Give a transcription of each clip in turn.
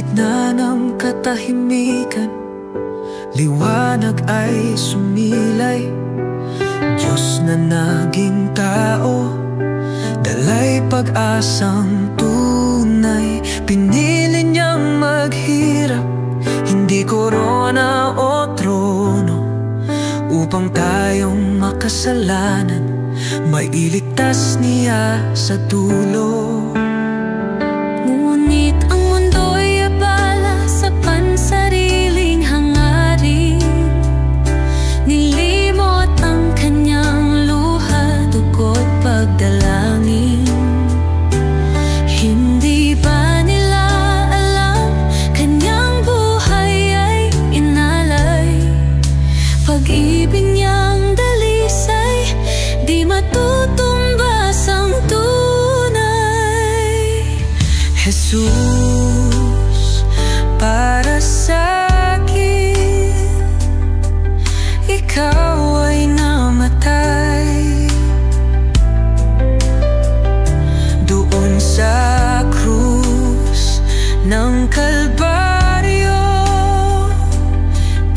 gitna ng katahimikan, liwanag ay sumilay. Diyos na naging tao, dalay pag-asang tunay. Pinili niyang maghirap, hindi korona o trono, upang tayong makasalanan mailigtas niya sa dulo. Ngunit ang mundo'y abala sa pansariling hangarin. Nilimot ang kanyang luha, dugo't pagdalangin. Hindi ba nila alam, kanyang buhay ay inalay. Pag-ibig niyang dalisay, di matutumbas ang tunay. Jesus, para sa'kin, ikaw ay namatay. Doon sa krus ng Kalbaryo,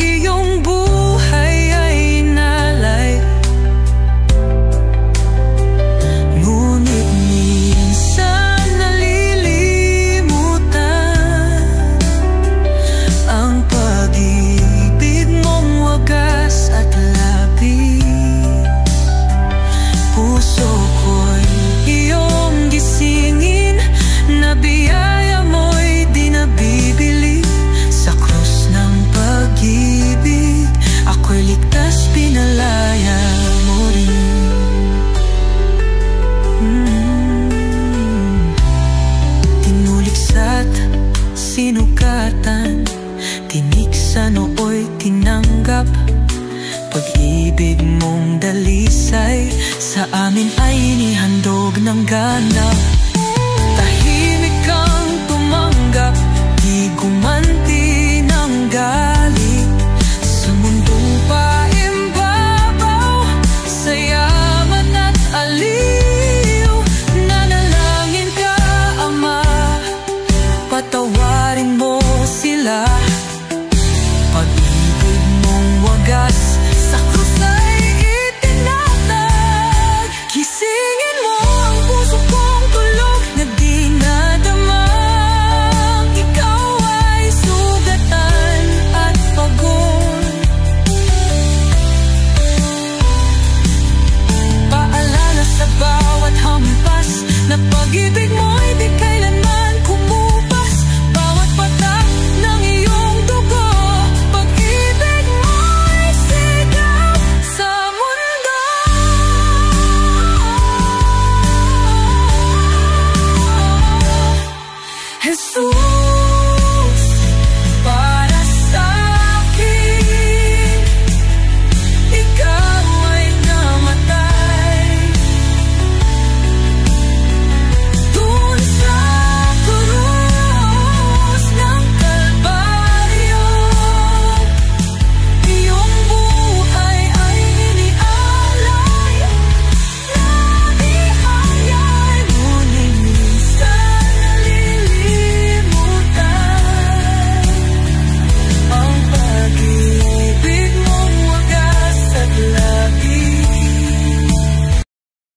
iyong buhay ay inalay. Ngunit minsan nalilimutan ang pag-ibig mong wagas at labis. Puso ko'y iyong gisingin, na biyaya mo'y di nabibili. Sa krus ng pag-ibig, ako'y ligtas, pinalaya mo rin. Tinuliksa't sinugatan, tinik sa noo'y tinanggap. Pag-ibig mong dalisay, sa amin ay inihandog ng ganap. Tahimik kang tumanggap, di gumanti ng galit. Sa mundong paimbabaw, sa yaman at alin,